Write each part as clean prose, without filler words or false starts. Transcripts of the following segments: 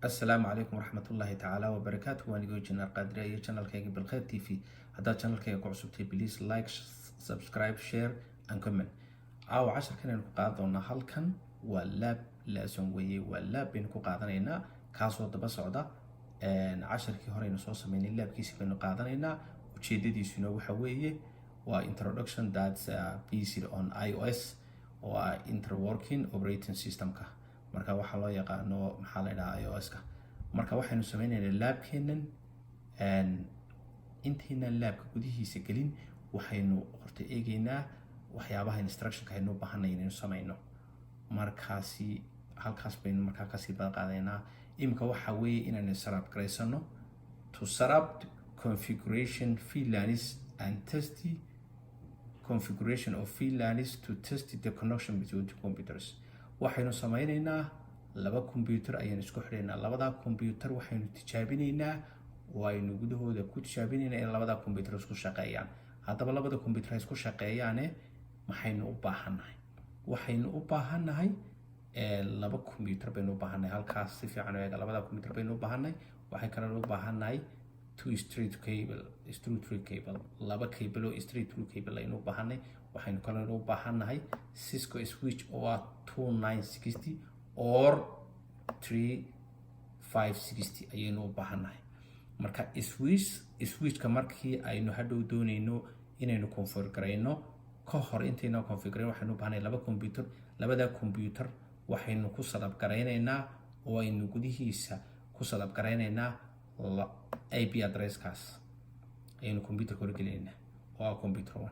السلام عليكم ورحمة الله تعالى وبركاته. وأنا جوجنا القادرية channel كيك بالخير تي في. هذا channel كيك عصبتي بليز لايك سبسكرايب شير and comment. أو عشر كنا نقاضنا هالكن واللاب لازم واللاب بينكو قاضنينا كاسو دبصعدا عشر كي هورين صوص من اللاب كيس بينو قاضنينا وتشيددي شنو حويه و introduction that's based on iOS و interworking operating system ka. marka waxa loo yaqaano maxaa la yiraahdaa iOS-ka. marka waxaynu sameynaynaa laabkeenan intiina laabka gudihiisa gelin waxaynu horta eegaynaa waxyaabaha instruction-ka aynu u baahanay inaynu sameyno. markaasi halkaas baynu markaa kasii badan qaadaynaa. imika waxa weeye inaynu setup garaysano to set up configuration VLANs and test configuration of VLANs to test the connection between the computers. waxaynu sameynaynaa laba computer ayaynu isku xidhaynaa. labada computer waxaynu tijaabinaynaa waynu gudahooda ku tijaabinaynaa in labada computer isku shaqeeyaan. haddaba labada computer isku shaqeeyaane maxaynu u baahannahay? waxaynu u baahannahay laba computer baynu u baahannahay. halkaas si fiican u eega. labada computer baynu u baahannahay. waxay kaloo u baahannahay two straight cable laba cable oo straight through cable aynu u baahannahay. waxaynu kaloo u baahannahay Cisco switch oo ah 2960 or 3560 ayaynu u baahannahay. marka switchka markii aynu hadhow doonayno inaynu configure garayno ka hor intayna configure waxaynu u baahannahay laba computer. labada computer waxaynu ku setup garaynaynaa oo aynu gudihiisa ku setup garaynaynaa IP address-kaas ayaynu computer-ka horgelinaynaa oo ah computer 1.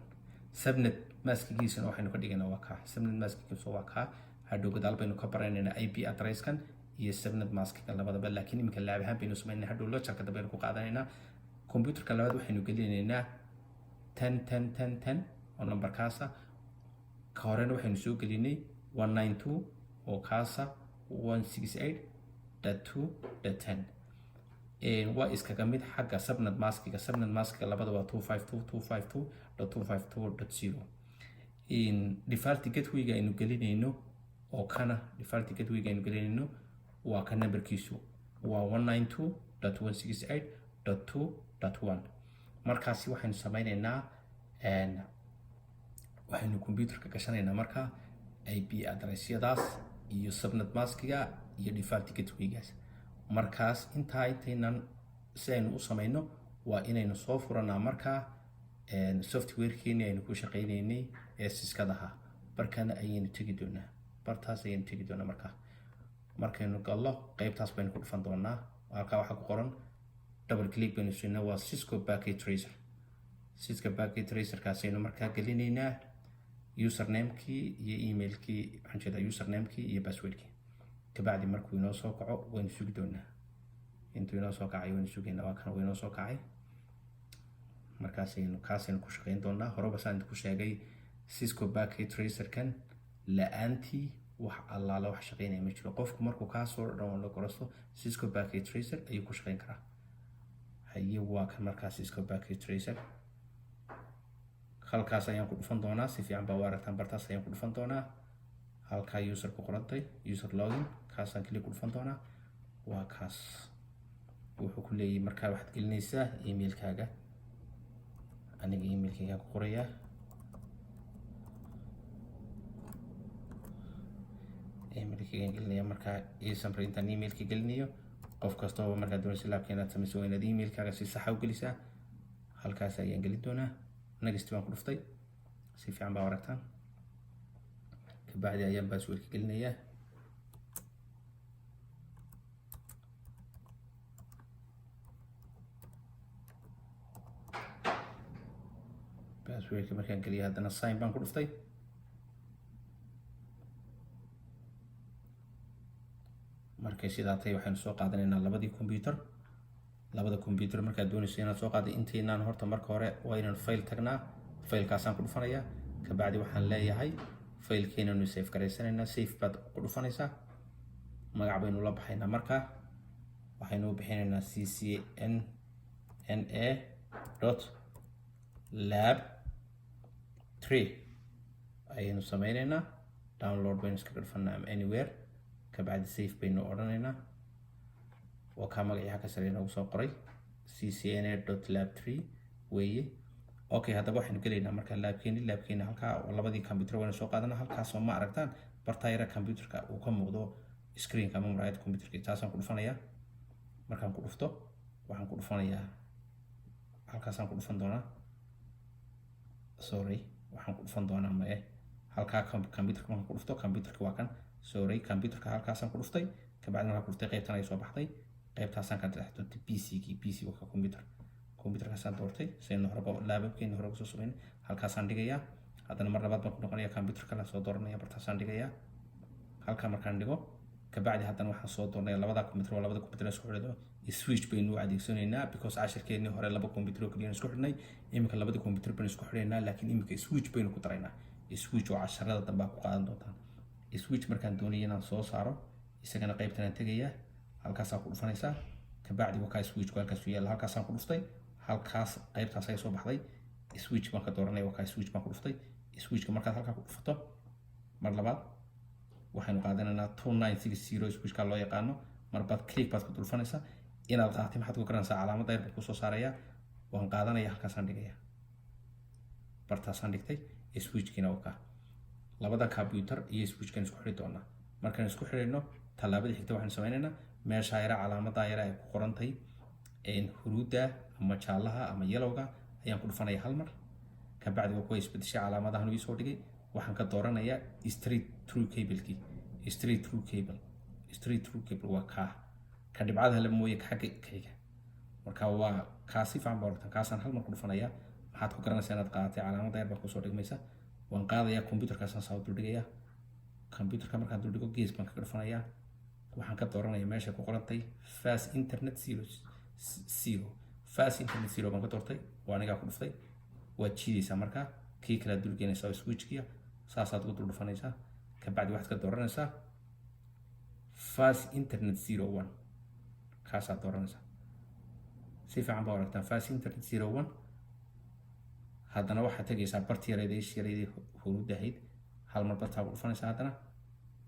subnet maskigiisana waxaynu ka dhigaynaa waa kaa. subnet maskigiisa waa kaa. hadhow gadaal baynu ka baranaynaa IP address-kan iyo subnet maskiga labadaba. laakiin iminka laab ahaan baynu sameynaa. hadhow lojarka dambe baynu ku qaadanaynaa. computerka labaad waxaynu gelinaynaa 10 oo numberkaasa. ka horena waxaynu soo gelinay 192 oo kaasa 168.2.10. waa iskaga mid xagga subnet maskiga. subnet maskiga labada waa 252.252.252.0. default gateway-ga aynu gelinayno oo kana default gateway-ga aynu gelinayno waa ka numberkiisu waa 192.168.2.1. markaasi waxaynu sameynaynaa waxaynu computerka gashanaynaa marka IP address-yadaas iyo subnet maskiga iyo default gateway-gaas. markaas intaynan si aynu u sameyno waa inaynu soo furanaa markaa software-keeni aynu ku shaqeynaynay ee siskadaha. barkana ayaynu tegi doonaa. bartaas ayaynu tegi doonaa. markaynu gallo qaybtaas baynu ku dhufan doonaa. halkaa waxaa ku qoran double click baynu siinaa waa Cisco Packet Tracer. Cisco Packet Tracer-kaas aynu markaa gelinaynaa username-kii iyo email-kii, waxaan jeedaa username-kii iyo password-kii. kabacdi markuu inoo soo kaco waynu sugi doonaa. intuu inoo soo kacay waynu sugaynaa. waa kan inoo soo kacay. markaasaynu kaasaynu ku shaqeyn doonaa. horeba saan ku sheegay Cisco Packet Tracer-kan la-aantii wax allaala wax shaqeynaya ma jiro. qofku markuu kaasoo download garasto Cisco Packet Tracer ayuu ku shaqeyn karaa. haye waa kan markaas Cisco Packet Tracer. halkaas ayaan ku dhufan doonaa. si fiican baa u aragtaan. bartaas ayaan ku dhufan doonaa. halkaa user ku qorantay user login kaasaan kaliya ku dhufan doonaa. waa kaas wuxuu ku leeyahay markaa waxaad gelinaysaa email-kaaga. aniga email-kayga ku qorayaa. email-kayga gelinaya markaa sample intaan email-ka gelinayo. qof kastoo markaa doonaysa laabka inaad samayso waa inaad email-kaaga si sax ah u gelisaa. halkaas ayaan gelin doonaa. next baan ku dhuftay. si fiican baa u aragtaan. kabacdi ayaan password-ka gelinayaa. password-ka markaan geliyay haddana sign baan ku dhuftay. markay sidaa tahay waxaynu soo qaadanaynaa labada computer markaad doonayso inaad soo qaado. intaynaan horta marka hore waa inaan file tagnaa. filekaasaan ku dhufanayaa. kabacdi waxaan leeyahay failkeenanu save garaysanaynaa. save baad ku dhufanaysaa. magac baynu la baxaynaa. markaa waxaynu u bixinaynaa ccna.lab3 ayaynu sameynaynaa. download baynu iskaga dhufanaa anywhere. kabacdi save baynu odhanaynaa. waa kaa magaciiha ka sarey noogu soo qoray ccna.lab3 weeye. okay, haddaba waxaynu gelaynaa markaa laabkeeni halkaa labadii computer waynu soo qaadana. halkaasoo ma aragtaan bartaayara computerka uu ka muuqdo screenka ama muraayada computerka. taasaan ku dhufanayaa. markaan ku dhufto waxaan ku dhufanayaa halkaasaan ku dhufan doonaa. sorry, waxaan ku dhufan doonaa mae halkaa computerka markaan ku dhufto computerka waa kan. sorry, computerka halkaasaan ku dhuftay. kabacdi markaan ku dhuftay qaybtan ay soo baxday. qaybtaasaan ka dhex doortay PC waa computerkaasaan doortay. saynu horeba laababkeena hore kusoo sameyn. halkaasaan dhigayaa. haddana mar labaad baan ku noqonayaa computerka la soo dooranaya bartaasaan dhigayaa. halkaa markaan dhigo kabacdi haddana waxaan soo dooranayaa labada computer isku xidhido. switch baynu u adeegsanaynaa because cashirkeennii hore laba computer oo kaliya isku xidhnay. iminka labada computer baynu isku xidhaynaa laakiin iminka switch baynu ku daraynaa. switch oo casharada dambe ku qaadan doontaan. switch markaan doonayo inaan soo saaro isagana qaybtan aan tegayaa. halkaasaan ku dhufanaysaa. kabacdi waa kaa switch halkaas u yaalla. halkaasaan ku dhuftay. halkaas qaybtaas ay soo baxday. switch baan ka dooranaya. waa kaa switch baan ku dhuftay. switchka markaad halkaa ku dhufato mar labaad waxaynu qaadanaynaa 2960 switchka loo yaqaano. marbaad click baad ku dhufanaysaa. inaad qaatay maxaad ku garanaysaa calaamadda yar baan ku soo saarayaa. waan qaadanaya halkaasaan dhigayaa. bartaasaan dhigtay. switchkiina waa kaa. labada computer iyo switchkan isku xidhi doonaa. markaan isku xidhayno tallaabada xigta waxaynu sameynaynaa meesha yara calaamadda yara ay ku qoran tahay huruudda ama jaalaha ama yelowga ayaan ku dhufanayaa hal mar. kabacdi waa kuwa isbedeshay calaamadahan ii soo dhigay. waxaan ka dooranayaa straight through cable waa kaa ka dhibcada la mooye xagga kayga. marka waa kaasi fiican baa ortan. kaasaan hal mar ku dhufanayaa. maxaad ku garanaysaa inaad qaadatay calaamadda yar baa kusoo dhigmaysa. waan qaadayaa computerkaasaan saa dul dhigayaa. computerka markaan dul dhigo gees baan kaga dhufanayaa. waxaan ka dooranayaa meesha ku qorantay fast internet 0 baan ka doortay. waa anigaa ku dhuftay. waad jiidaysaa markaa kii kala dul geynaysaa switchkiya saasaad ugu dul dhufanaysaa. kabacdi waxaad ka dooranaysaa fast internet 01 kaasaad dooranaysaa. si fiican baa aragtaan fast internet 01. haddana waxaad tegaysaa barti yareedii huruudda ahayd. hal mar bartaa ku dhufanaysaa. haddana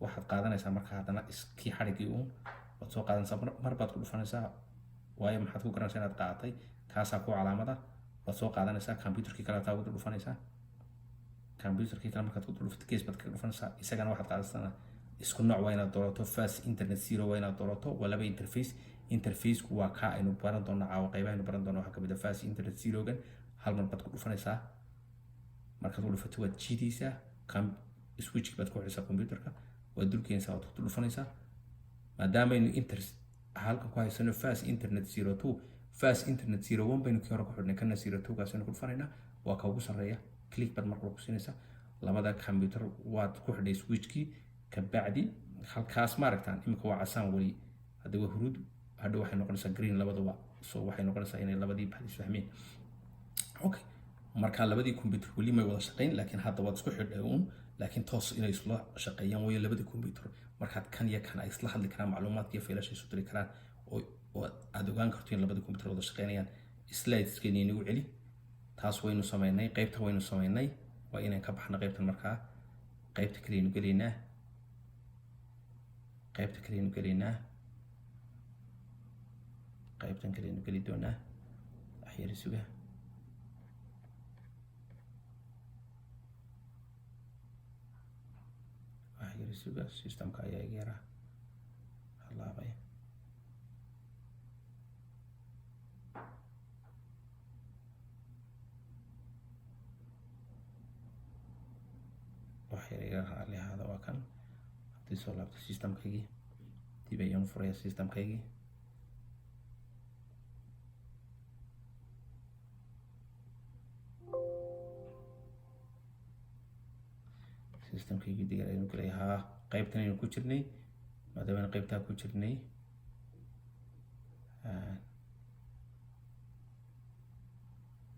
waxaad qaadanaysaa markaa haddana iskii xadhigii waad soo qaadanaysaa. mar baad ku dhufanaysaa. waayo maxaad ku garanaysaa inaad qaadatay. kaasaa ku calaamada. waad soo qaadanaysaa. computerkii kale taa ugu dul dhufanaysaa. computerkii kale markaad ku dul dhufato gees baad kaga dhufanaysaa. isagana waxaad qaadanaysaa isku nooc waa inaad doorato. fast internet 0 waa inaad doorato. waa laba interfaceku waa kaa aynu baran doonaa caawa qaybaha aynu baran doonaa waxaa kamid ah fast internet 0gan. hal mar baad ku dhufanaysaa. markaad ku dhufato waad jiidaysaa. switchki baad ku xidhaysaa computerka. waad dulkeenaysaa. waad ku dhufanaysaa. maadaamaaynu halkan ku haysano fast internet 02 fast internet 01 baynu kii hore ku xidhnay. kana 02 gaasaynu ku dhufanaynaa. waa ka ugu sarreeya. click baad markale ku siinaysaa. labada computer waad ku xidhay switchkii. kabacdi halkaas ma aragtaan imika waa casaan weli. hadda waa huruud. hadha waxay noqonaysaa green labaduba. so waxay noqonaysaa inay labadii baxdis fahmeen. okay, markaa labadii computer weli may wada shaqayn laakiin hadda waad isku xidhay laakiin toos inay isla shaqeeyaan way labadii computer. markaad kan iyo kan ay isla hadli karaan macluumaadka iyo faylasha isu diri karaan oo aad ogaan karto in labadii computer wada shaqeynayaan. slideskeeni inagu celi. taas waynu sameynay. qaybta waynu sameynay. waa inaan ka baxno qaybtan. markaa qaybta kaleynu gelaynaa. qaybtan kaleynu geli doonaa. waxyar suga. systemka ayaa iga yaraa halaabay. waxyar iga raalihaada waa kan. haddii soo laabto systemkaygii dib ayaan furaya systemkaygii. systemkaygii digaal aynu galay. haa qaybtan aynu ku jirnay. maadaama qaybtaa ku jirnay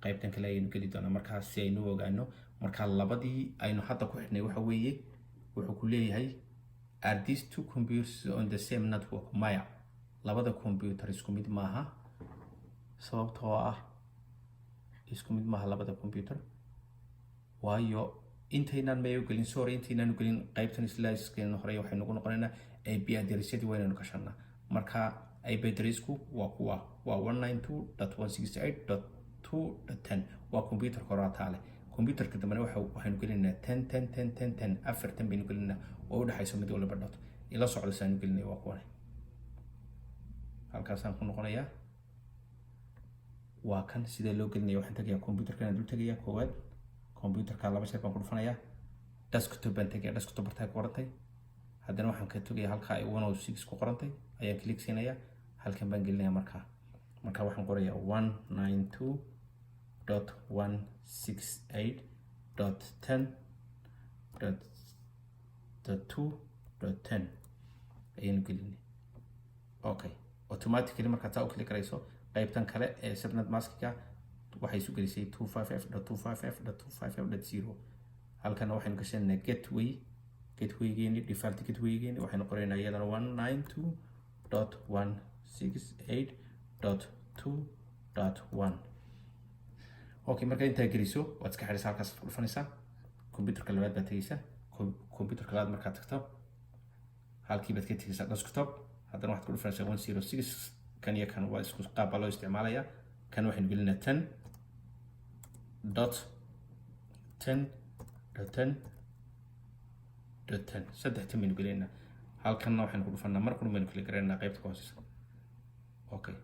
qaybtan kale ayaynu geli doonaa markaas si aynu ogaano. markaa labadii aynu hadda ku xidhnay waxa weeye wuxuu ku leeyahay are these two computers on the same network. maya, labada computer isku mid maaha. sababtoo ah isku mid maaha labada computer. waayo intaynaan mayo gelin intaynaan gelin qaybtan slideskeena hore waxaynu ku noqonaynaa IP addressyadii waynaynu gashanaa. marka IP addressku waa kuwa waa 192.168.2.10 waa computer horaata leh computerka dambana waxaanu gelinaa 10 afartan baynu gelinaa oo u dhaxayso mid walba dot ila socdo saanu gelinay waa kuwan halkaasaan ku noqonayaa waa kan sida loo gelinayo waxaan tagayaa computerkan dul tagayaa koowaad computerka laba jeer baan ku dhufanayaa desktop baan tagayaa desktop bartaa ku qorantay haddana waxaan ka tagayaa halka ay 106 ku qorantay ayaan click siinayaa halkan baan gelinayaa marka waxaan qorayaa 192.168.10.2.10 ayaan gelinay okay automatically marka taa u click garayso qaybtan kale ee subnet maskiga waxay isu gelisay 255.255.255.0 halkana waxaynu gashanaa gateway-geeni default gateway-geeni waxaynu qoraynaa iyadana 192.168.2.1 okay marka intaa geliso waad iska xidhaysaa halkaas ku dhufanaysaa computerka labaad baad tegaysaa computerka labaad markaad tagto halkii baad ka tegaysaa desktop haddana waxaad ku dhufanaysaa 106 kan iyo kan waa isku qaab loo isticmaalayaa kan waxaynu gelinaa 10.10.10.10 saddex tan baynu gelinaa halkanna waxaynu ku dhufanaa mar qura baynu kala garaynaa qaybta ka hooseysa okay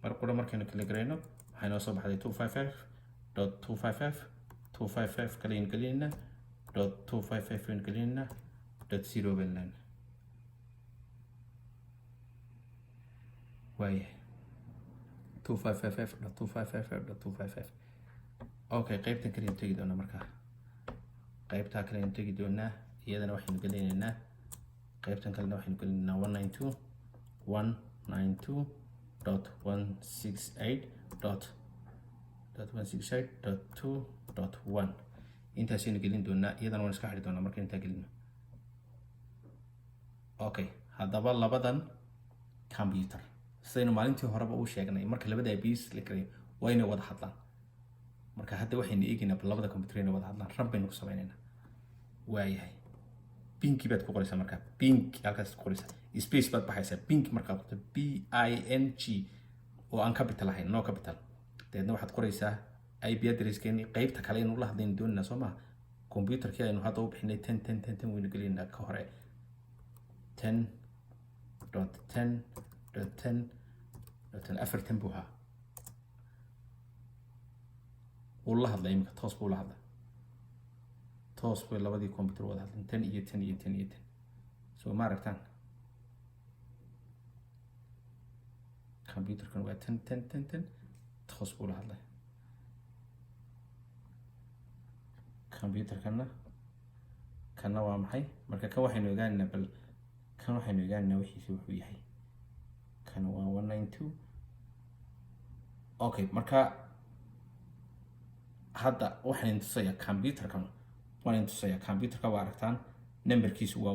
mar qura markaynu kala garayno waxay noo soo baxday 255.255 kalaynu gelinaa .255 baynu gelinaa .0 baynu waaye 255.255.255 okay qaybtan kale tagi doonaa markaa qaybta kale tagi doonaa iyadana waxaynu gelinaynaa qaybtan kalena waxaynu gelinaynaa 192.168.2.1 intaasaynu gelin doonaa iyadana waan iska xidhi doonaa marka intaa gelino okay haddaba labadan computer sidaynu maalintii horeba u sheegnay marka labada APIs la kariyo waa inay wada hadlaan marka hadda waxaynu eegaynaa labada computer inay wada hadlaan run baynu ku sameynaynaa waayahay ping baad ku qoraysaa marka ping halkaas ku qoraysaa space baad baxaysaa ping marka qorto PING oo aan capital ahayn no capital deedna waxaad qoraysaa IP address-keeni qaybta kale inuu la hadlayn doonina soo maaha computerkii aynu hadda u bixinay 10 waynu gelinaa ka hore 10.10.10 afartan buu ahaa wuu la hadlay imika toos buu la hadlay toos bay labadii computer wada hadleen 10 iyo 10 iyo 10 iyo 10 soo ma aragtaan computerkan waa 10 toos buu la hadlay computerkanna kana waa maxay marka kan waxaynu ogaanaynaa bal kan waxaynu ogaanaynaa wixiisa wuxuu yahay kan waa 192 okay marka hadda waxaan tusayaa computerkan waan tusayaa computerka waa aragtaan numberkiisu waa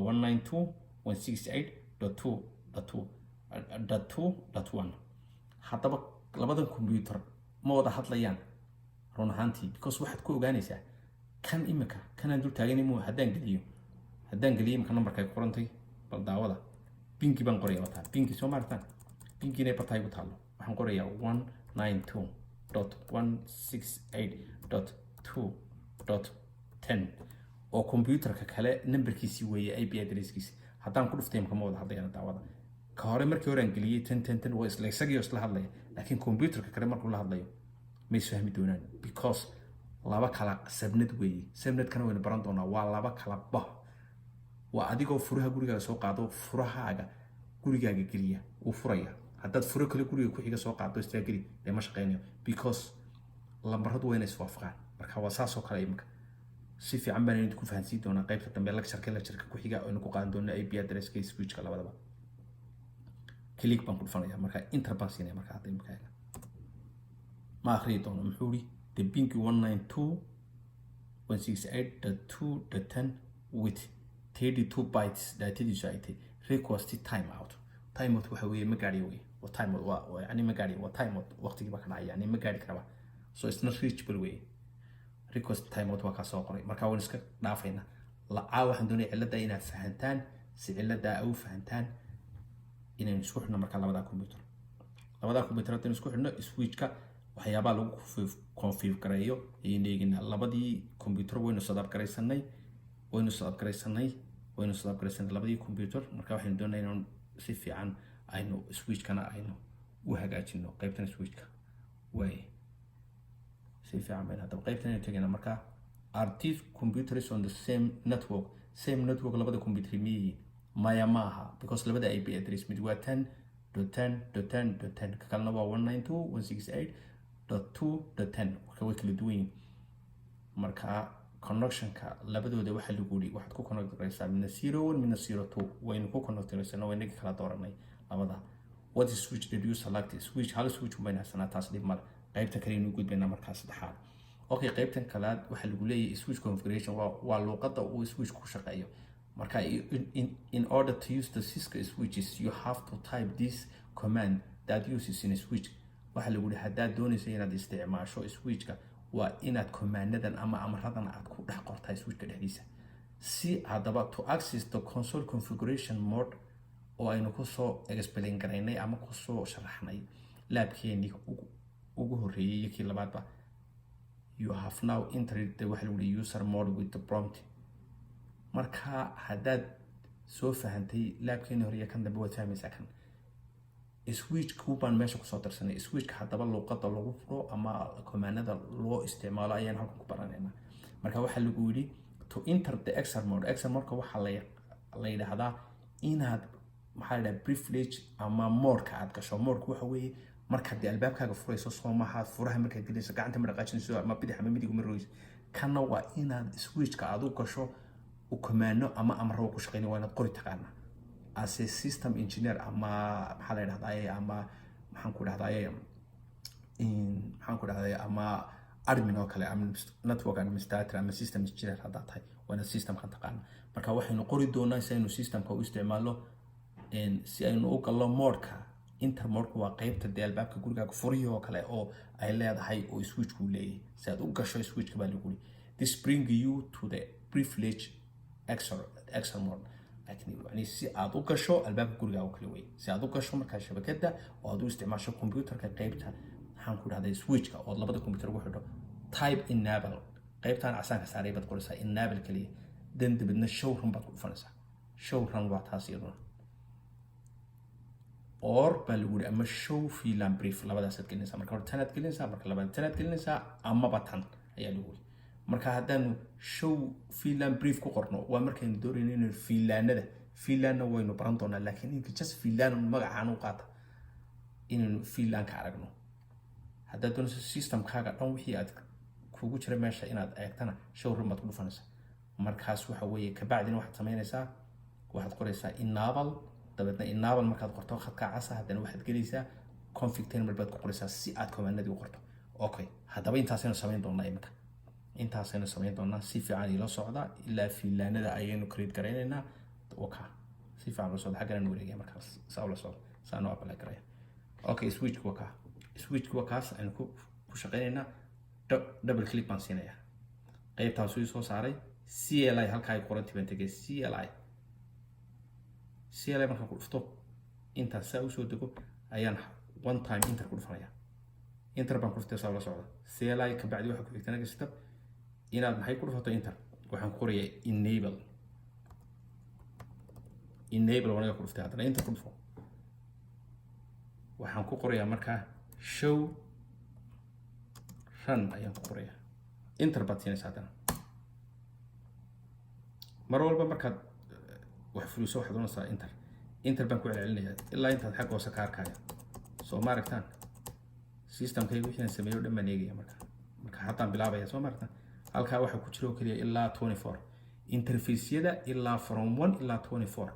192.168.2.2.1 haddaba labadan computer ma wada hadlayaan run ahaantii because waxaad ku ogaanaysaa kan imika kanaan dul taaganimo haddaan geliyo imika numberka ay qorantay bal daawada pinki baan qorayaa wataa pinki soo maartaan pinki inay bartaay ku taalo waxaan qorayaa 192.168.2.10 oo computerka kale numberkiisii weeye IP addresskiisa haddaan ku dhuftay imika ma wada hadlayaan daawada ka hore markii hore aan geliyay 10 waa isla isagii isla hadlaya laakiin computerka kale markuu la hadlayo ma isfahmi doonaan because laba kala subnet weeye subnetkana waynu baran doonaa waa laba kala bah waa adigoo furaha gurigaaga soo qaado furahaaga gurigaaga geliya uu furaya haddaad furo kale guriga ku xiga soo qaado istaageli ma shaqeynayo because lambaradu waa inay iswaafaqaan marka waa saas oo kale imika si fiican baan idinku fahansiin doonaa qaybta dambe lecture-ka ku xiga oo ku qaadan doonaa IP address-ka iyo switch-ka labadaba click baan ku dhufanayaa marka enter baan siinaya marka hadda imika ma akhriyi doono muxuu yidhi the ping 192.168.2.10 with 32 bytes datadiisu ay tahay request timeout waxa weeye ma gaadhiyo weeye waa timeout waa yani ma gaadhiyo waa timeout waqtigii ba ka dhacay yani ma gaadhi karaba so it's not reachable weeye request timeout waa ka soo qoray marka waan iska dhaafayna la waxaan doonay cilada inaad fahantaan si cilada ay u fahantaan inaynu isku xidhno marka labada computer haddaynu isku xidhno switchka waxyaabaha lagu configure gareeyo ayaynu eegaynaa. labadii computer waynu setup garaysanay labadii computer. marka waxaynu doonaynaa inaan si fiican aynu switchkana aynu u hagaajino qaybtan switchka way si fiican bayna hadaba qaybtan aynu tagaynaa. marka are these computers on the same network labada computer miyihiin maya maaha because labada IP address mid waa 10.10.10.10 ka kalena waa 192.168.2.10 marka way kala duwan yihiin. marka connectionka labadooda waxa lagu yiri waxaad ku connect garaysaa midna 01 midna 02 waynu ku connect garaysanaa wayna kala dooranay labada. what is switch did you select switch hal switch bayna sanaa taas dhib mal qaybta kale inuu gudbina markaas saddexaad. okay qaybtan kalaad waxa lagu leeyahay switch configuration waa luqadda uu switch ku shaqeeyo. marka in order to use the Cisco switches you have to type this command that uses in a switch. waxa lagu yiri haddaad doonayso inaad isticmaasho switchka waa inaad commandadan ama amradan aad ku dhex qortaa switchka dhexdiisa. si hadaba to access the console configuration mode oo aynu ku soo explain garaynay ama ku soo sharaxnay laabkeeni ugu horeeyay iyo kii labaadba you have now entered the waxa lagu yiri user mode with the prompt. marka haddaad soo fahantay laabkeeni hore iyo kan dambe waad fahmaysaa kan switch baan meesha ku soo darsanay. switchka hadaba luqadda lagu furo ama commandada loo isticmaalo ayaan halkan ku baranaynaa. marka waxa lagu yiri to enter the exer mode waxa la yiraahdaa inaad maxaa la privilege ama mode-ka aad gasho. mode-ku waxa weeye marka dii albaabkaaga furayso Soomaha furaha marka gelinayso gacanta ma dhaqaajinayso ama bidix ama midig ma royso kana waa inaad switchka aad u gasho u commando ama amro ku shaqeynay waa inaad qori taqaana as a system engineer ama maxaa la yiraahdaa ama maxaan ku dhahdaa ama admin oo kale ama network administrator ama system engineer hadda tahay waa inaad systemka taqaana. marka waxaynu qori doonaa si aynu systemka u isticmaalo si aynu u gallo mode-ka intermode waa qaybta albaabka gurigaaga furiyo oo kale oo ay leedahay oo switchku leeyahay. si aad u gasho switchka baa lagu yiri this bring you to the privilege exer mode. يعني si aad u gasho albaabka gurigaaga kale way si aad u gasho marka shabakada oo aad u isticmaasho computerka qaybta waxaan ku dhahday switchka oo labada computer ugu xidho type enable qaybtan casaanka saaray baad qoraysaa enable kaliya dan dibadna show run baad ku dhufanaysaa. show run waa taas iyaduna or baa lagu yiri ama show VLAN brief labadaas aad gelinaysaa. marka hore tan aad gelinaysaa marka labaad tan aad gelinaysaa ama batan ayaa lagu yiri. marka haddaanu show VLAN brief ku qorno waa markaynu doonayno inaynu VLAN waynu baran doonaa laakiin inka just VLAN magacaan u qaata inaynu VLAN ka aragno. haddaad doonayso systemkaaga dhan wixii aad kugu jira meesha inaad eegtana show run baad ku dhufanaysaa. markaas waxa weeye ka bacdina waxaad samaynaysaa waxaad qoraysaa enable dabeedna enable markaad qorto khadka casa haddana waxaad gelaysaa config terminal baad ku qoraysaa si aad commandadii u qorto. okay haddaba intaasaynu samayn doonaa imika intaasaynu samayn doonaa si fiican ila socda ilaa VLANada ayaynu create garaynaynaa. okay si fiican ila socda xaggan wareegay markaas saa ula socda saano apply garaya. okay switchku waa kaas aynu ku shaqaynaynaa. double click baan siinayaa qaybtaas soo saaray CLI halka ay qoran tahay tagay CLI marka ku dhufto inta saa u soo dego ayaan one time enter ku dhufanayaa. enter baan ku dhuftay saa ula socda CLI ka bacdi waxa ku xigtana step inaad maxay ku dhufato enter waxaan ku qorayaa enable wanaga ku dhuftay hadana enter ku dhufo waxaan ku qorayaa marka show run ayaan ku qorayaa enter baad siinaysaa hadana. mar walba markaad wax fuliso waxaad doonaysaa enter baan ku celcelinayaa ilaa intaad xag hoose ka arkaya soo ma aragtaan systemkayga wixii aan sameeyo dhammaan eegaya marka haddaan bilaabaya soo ma aragtaan halkaa waxa ku jira oo kaliya ilaa 24 interface-yada ilaa from 1 ilaa 24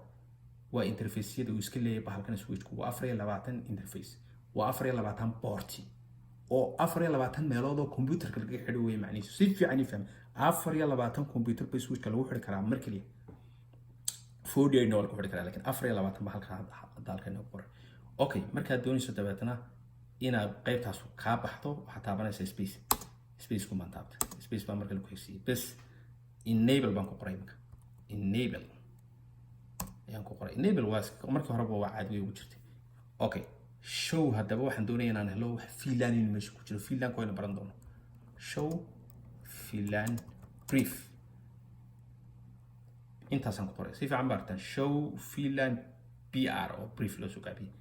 waa interface-yada uu iska leeyahay bahalkan switchku waa 24 interface waa 24 port oo 24 meelood oo computerka laga xidho way macnihiisu si fiican ifaham 24 computer bay switchka lagu xidhi karaa mar kaliya 48 lagu xidhi karaa laakiin 24 ba halkan dalkan ugu qoran. okay markaad doonayso dabeetana inaad qaybtaas ka baxdo waxaad taabanaysaa space ku maantaabta space baa marka la ku heshiiyay bas enable baan ku qoray marka enable ayaan ku qoray enable waa markii horeba waa caadi ugu jirtay okay show haddaba waxaan doonaya inaan helo wax filan in meesha ku jiro filanka waynu baran doono show filan brief intaasaan ku qoray si fiican baa aragtaan show filan br oo brief loo soo gaabiyey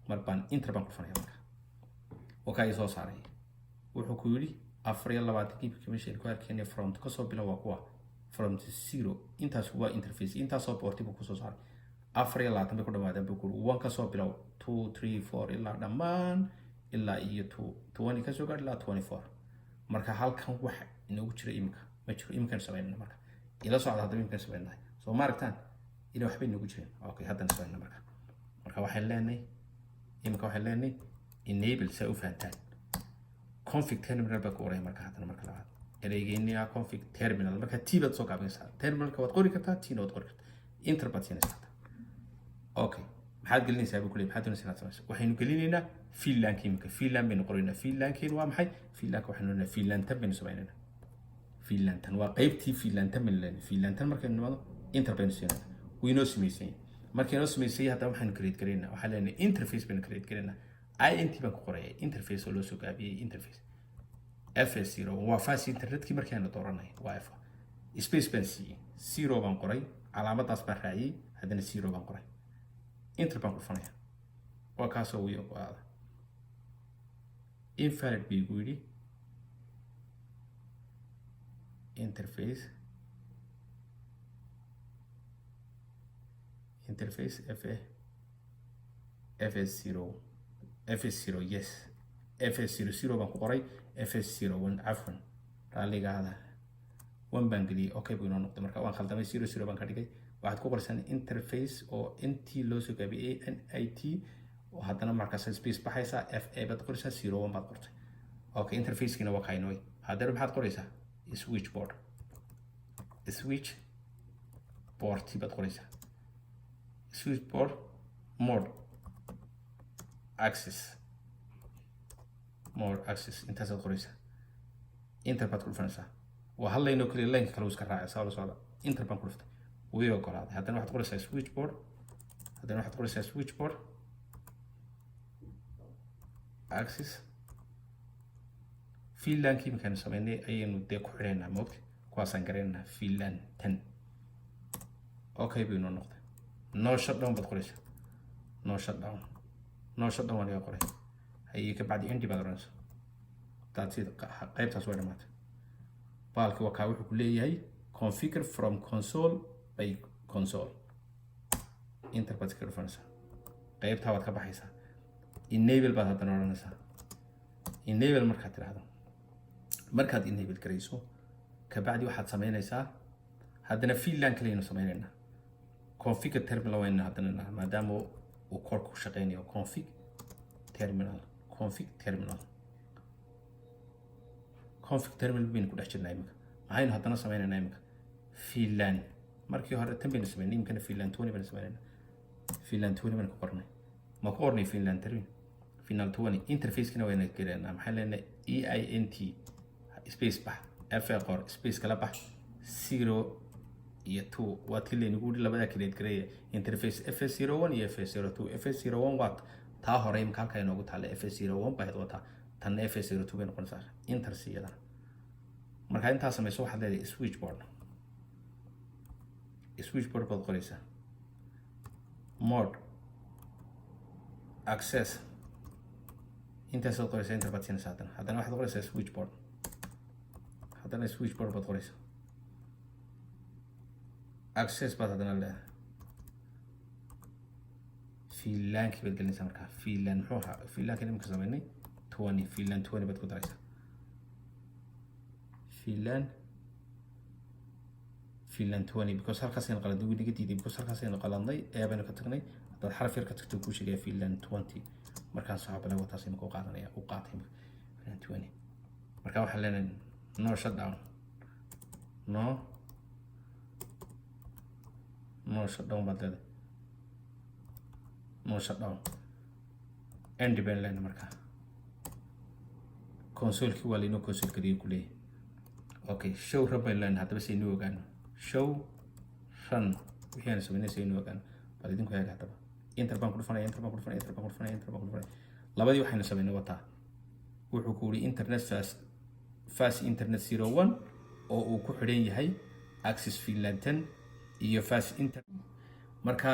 mar baan inter baan ku fanaya marka wakaa ii soo saaray wuxuu ku yidhi 24 meesha ku arkeenay front kasoo bilow waa kuwa from 0 intaas waa interface intaasoo porti buu kusoo saaray 24 bay ku dhawaadeen buu ku 1 kasoo bilow 2 3 4 ilaa dhammaan ilaa iyo 20 kasoo gaar ilaa 24 marka halkan wax inoogu jira imika ma jiro imikan sameynaa marka ila socda hadda imikan sameynaa soo ma aragtaan ila waxba inoogu jireen okay haddana sameynaa marka waxaan leenahay imika waxaan leenahay enable sa u fahantaan config terminal baa ku qoray marka haddana marka labaad ereygeena config terminal marka tiibad soo gaabinaysaa terminalka waad qori kartaa tiina waad qori kartaa enter baad siinaysaa okay maxaad gelinaysaa buu ku leeyahay maxaad doonaysaa samayso waxaynu gelinaynaa filanka imika filan baynu qoraynaa filankeen waa maxay filanka waxaynu leeyahay filantan baynu samaynaynaa filantan waa qaybtii filantan baynu leeyahay filantan markaynu nimaado enter baynu siinaysaa waynoo samaysay markaynu samaysay hadda waxaynu create gareynaa waxaan leenahay interface baynu create gareynaa int baan ku qoraya interface oo loo soo gaabiyey interface fs0 waa fast internetkii markaanu dooranay waa f space baan siiyey 0 baan qoray calaamadaas baan raaciyey haddana 0 baan qoray enter baan ku fanaya waa kaasoo wiyo ku aada invalid bay igu yidhi interface fs0 yes fs00 baan ku qoray fs01 cafwan raalligaada 1 baan geliyey okay buu inoo noqday marka waan khaldamay 00 baan ka dhigay waxaad ku qoraysaan interface oo nt loo soo gaabiyey nit oo haddana markaas space baxaysaa fa baad qoraysaa 01 baad qortay okay interfacekiina waa kaynooy haddana maxaad qoraysaa switchboard baad qoraysaa switchboard mode access intaasaad qoraysaa inter baad ku dhufanaysaa waa hal line oo kaliya lineka kale uu iska raacay saa la socda inter baan ku dhuftay way ogolaaday haddana waxaad qoraysaa switchboard access filanki imikaanu sameynay ayaynu dee ku xidhaynaa moogta kuwaasaan garaynaa filan 10 okay buu inoo noqday no shutdown baad qoraysaa no shutdown waan iga qoray hayay ka bacdi indi baad oranaysaa taasida qaybtaas waa dhamaatay baalki waa kaa wuxuu ku leeyahay configure from console by console enter baad iska dhufanaysaa qaybtaa waad ka baxaysaa enable baad haddana oranaysaa enable markaad tidhaahdo markaad enable garayso kabacdi waxaad sameynaysaa haddana filan kaleynu sameynaynaa configure terminal wayna haddana maadaama uu korku shaqeynayo config terminal baynu ku dhex jirnaa imika maxaynu haddana sameynaynaa imika filan markii hore tan baynu sameynay imikana filan 20 baynu sameynaynaa filan 20 baynu ku qornay ma ku qornay filan 20 interfacekina wayna gelaynaa maxaan leenahay eint space bax fa qor space kala bax 0 iyo 2 waa tii laynagu yidhi labadaa kaleed gareeya interface fs01 iyo fs02 fs01 waa taa hore imika halkaa inoogu taalla fs01 bahayd wataa tanna fs02 bay noqonaysaa intersiyadana markaa intaa samayso waxaad leedahay switchboard baad qoraysaa mode access intaasaad qoraysaa inter baad siinaysaa haddana waxaad qoraysaa switchboard baad qoraysaa access baad haddana leedahay filankii baad gelinaysaa markaa filan muxuu ahaa filankan imika sameynay 20 filan 20 baad ku daraysaa filan 20 because halkaasaynu qaladnay wuu naga diiday because halkaasaynu qaladnay eebaynu ka tagnay haddaad xaraf yar ka tagto kuu sheegaya filan 20 markaan saxaabale wataas imika u qaadanaya u qaatay filan 20 markaa waxaan leenahay no shutdown baad leedahay no shutdown end baan leenahay markaa consolekii waa laynoo console gariyo ku leeyahay okay show run baan leenahay haddaba saynu ogaano show run wixii aan sameynay saynu ogaano bal idinku eega haddaba enter baan ku dhufanaya enter baan ku dhufanaya enter baan ku dhufanaya enter baan ku dhufanaya labadii waxaynu sameynay wataa wuxuu ku yiri internet fast internet 01 oo uu ku xidhan yahay access VLAN 10 iyo fast internet marka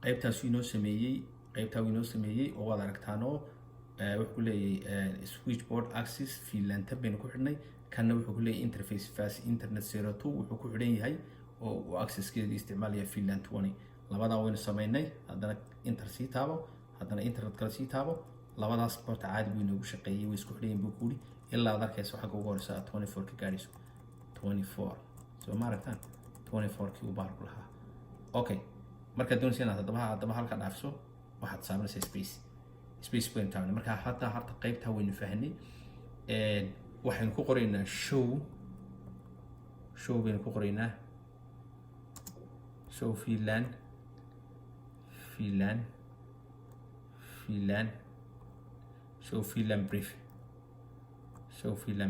qaybtaas inoo sameeyay oo wada aragtaano wuxuu leeyahay switchboard access VLAN 10 baynu ku xidhnay kana wuxuu ku leeyahay interface fast internet 02 wuxuu ku xidhan yahay oo uu accesskeeda isticmaalaya VLAN 20 labada waynu sameynay haddana inter sii taabo haddana internet kala sii taabo labadaas porta caadi buu inoogu shaqeeyay way isku xidhan buu ku yiri ilaa aad arkayso waxa ugu horeysa 24 ka gaadhiso 24 soo ma aragtaan 24 kii uu baarku lahaa okay marka doonaysa inaad haddaba halka dhaafso waxaad saameynaysaa space point town marka harta qaybta waynu fahanay waxaynu ku qoraynaa show baynu ku qoraynaa show VLAN show VLAN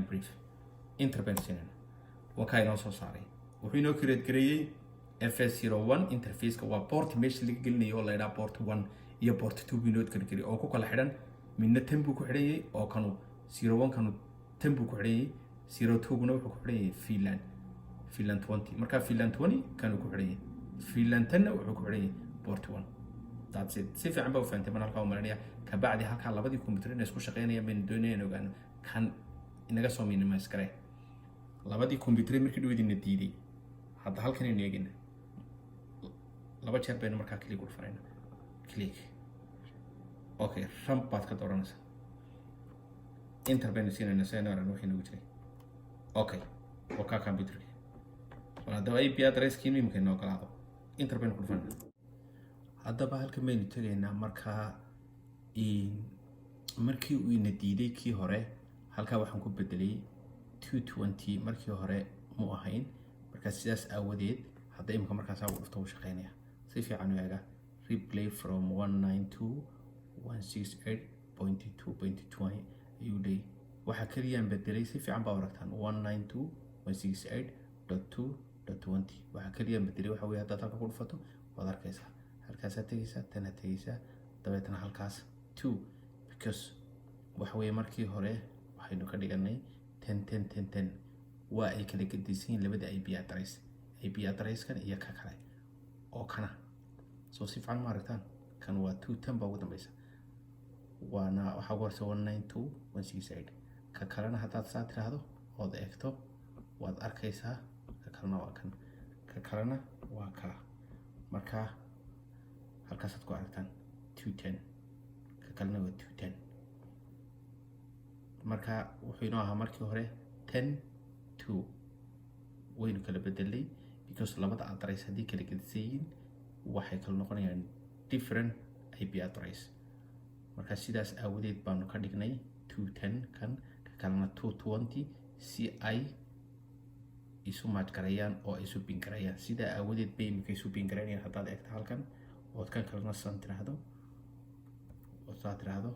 brief intervention waxa inoo soo saaray wuxuu inoo create gareeyay FS01 interface ka waa port meesha laga gelinayo oo la yiraahdo port 1 iyo port 2 binood kala geli oo ku kala xidhan midna 10 buu ku xidhan yahay oo kanu 01 kanu 10 buu ku xidhan yahay 02 guna wuxuu ku xidhan yahay VLAN 20 marka VLAN 20 kanu ku xidhan yahay VLAN 10 wuxuu ku xidhan yahay port 1 that's it si fiican baa u fahamtay marka uu marinaya ka bacdi halka labadii computer inay isku shaqeynayaan min doonayeen ogaan kan inaga soo minimize garay labadii computer markii dhaweydina diiday hadda halkan inay eegina laba jeer baynu markaa click u dhufanaynaa click okay ramp baad ka dooranaysaa enter baynu siinayna sayna aran wixii nagu jiray okay waa computer wala da IP address kiinu imka inoo galaado enter baynu ku dhufanaynaa haddaba halkan baynu tagaynaa markii uu ina diiday kii hore halka waxaan ku bedelay 220 markii hore mu ahayn marka sidaas aawadeed hadda imka markaas uu dhufto uu shaqeynaya si fiican u eega replay from 192.168.2.20 ayuu leeyahay waxa kaliyaan bedelay si fiican baa aragtaan 192.168.2.20 waxa kaliyaan bedelay waxa weeye hadda halka ku dhufato waad arkaysaa halkaas tegaysaa tan tegaysaa dabeetana halkaas 2 because waxa weeye markii hore waxaynu ka dhiganay 10 waa ay kala gedisan labada IP address kan iyo ka kale oo kana soo si fiican ma aragtaan kan waa 210 baa ugu dambaysa waana waxa warsa 192.168 ka kalena haddaad saa tiraahdo oo eegto waad arkaysaa ka kalena waa kan ka kalena waa ka marka halkaas aad ku aragtaan 210 ka kalena waa 210 marka wuxuu inoo ahaa markii hore 10 waynu kala bedelay because labada address haddii kala gedisan waxay kala noqonayaan different IP address marka sidaas aawadeed baanu ka dhignay 210 kan ka kalena 220 si ay isu match garayaan oo ay isu ping garayaan sida aawadeed bay imika isu ping garayaan haddaad eegto halkan oo kan kalena san tiraahdo oo saa tiraahdo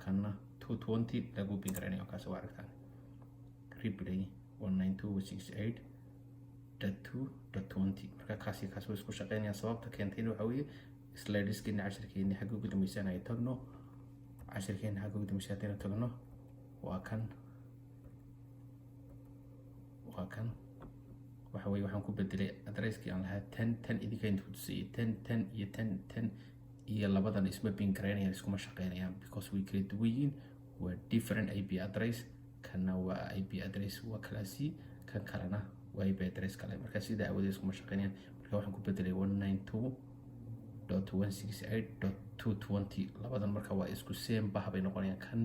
kana 220 lagu ping garaynayo kaas waa aragtaan replay 192.168.2.20 marka kaasi way isku shaqeynayaan sababta keentay waxa weeye slideskiina casharkeena xagga ugu dambeysay ay tagno casharkeena xagga ugu dambeysay ay tagno waa kan waxa weeye waxaan ku bedelay addresskii aan lahaa 10 idinka inta ku tusay 10 iyo 10 iyo labadan isma ping garaynayaan iskuma shaqeynayaan because we kala duwan yihiin waa different IP address kana waa IP address waa classy kan kalena waa IP address kale marka sida awadeed iskuma shaqeynayaan marka waxaan ku bedelay 192.168.220 labadan marka waa isku same bah bay noqonayaan kan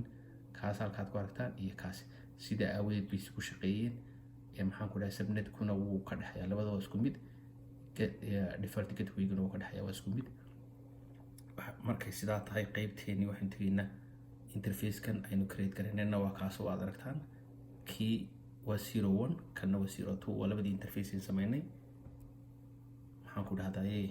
kaas halkaad ku aragtaan iyo kaas sida awadeed bay isku shaqeeyeen maxaan ku dhahay subnet kuna wuu ka dhaxayaa labadaba isku mid default gateway-guna wuu ka dhaxayaa waa isku mid markay sidaa tahay qaybteeni waxaan tegaynaa interface-kan aynu create garanayna waa kaas oo aad aragtaan kii waa 01 kana waa 02 waa labadii interface aan sameynay maxaan ku dhahday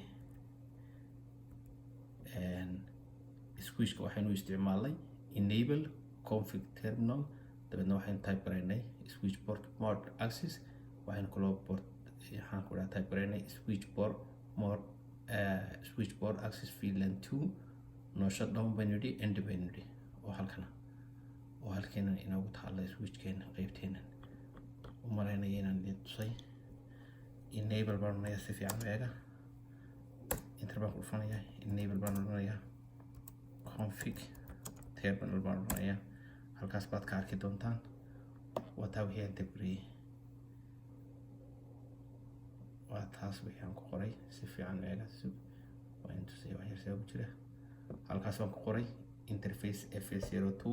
switch-ka waxaynu isticmaalnay enable config terminal dabeedna waxaan type garaynay switch port mode access waxaan kaloo port waxaan ku dhahay type garaynay switch port mode switchboard access VLAN 2 no shutdown baynu nidhi end baynu nidhi oo halkana oo halkeenan inoogu taalla switchkeena qaybteena u malaynaya inaan idin tusay enable baan odhanayaa si fiican eega enter baan ku dhufanayaa enable baan odhanayaa config terminal baan odhanayaa halkaas baad ka arki doontaan wataa wixii aan dabriyey waa taas wixii aan ku qoray si fiican eega waa intusay wax yar saa ugu jira halkaas waan ku qoray interface FS02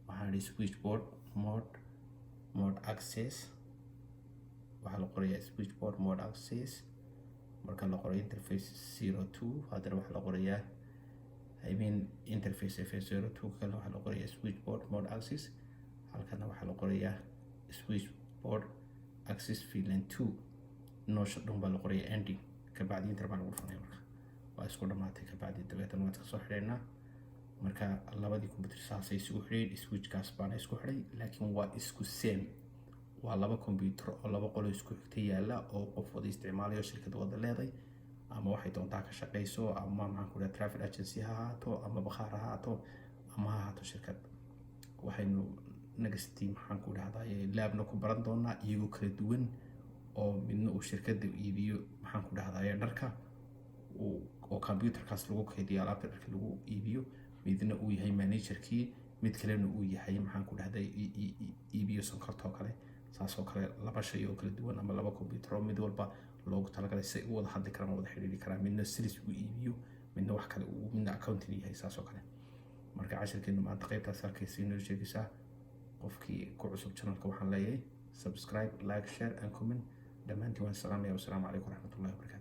waxaan idhi switchboard mode access waxaa la qorayaa switchboard mode access marka la qoray interface 02 haddana waxaa la qorayaa interface FS02 kale waxaa la qorayaa switchboard mode access halkana waxaa la qorayaa switchboard access VLAN 2 no shutdown baa la qorayaa ending kabacdi inter baan ugu dhufanaya marka waa isku dhamaatay kabacdi dabeetana waan iska soo xidhaynaa marka labadii computer saasay isugu xidhay switchkaas baana isku xidhay laakiin waa isku same waa laba computer oo laba qolo isku xigta yaala oo qof wada isticmaalayo shirkad wada leeday ama waxay doontaa ka shaqeyso ama maxaan ku dhahay travel agency ha ahaato ama bakhaar ha ahaato ama ha ahaato shirkad waxaynu next maxaan ku dhahdaa laabna ku baran doonaa iyagoo kala duwan oo midna uu shirkadda iibiyo maxaan ku dhahdaa dharka oo computerkaas lagu kaydiyo alaabta dharka lagu iibiyo midna uu yahay managerkii mid kalena uu yahay maxaan ku dhahdaa iibiyo sonkortoo kale saasoo kale laba shay oo kala duwan ama laba computer oo mid walba loogu talagalay si u wada hadli karaan wada xiriiri karaan midna sales uu iibiyo midna wax kale uu midna accounting yahay saasoo kale marka casharkeenu maanta qaybtaas halkaysii noo sheegaysaa qofkii ku cusub channelka waxaan leeyahay subscribe like share and comment dhammaantiin waan salaamaya wasalaamu calaykum waraxmatullahi wabarakatu